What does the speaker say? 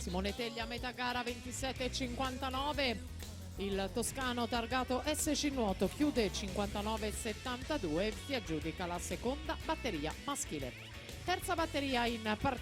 Simone Teglia metà gara 27,59. Il toscano targato SC Nuoto chiude 59,72 e si aggiudica la seconda batteria maschile. Terza batteria in partenza.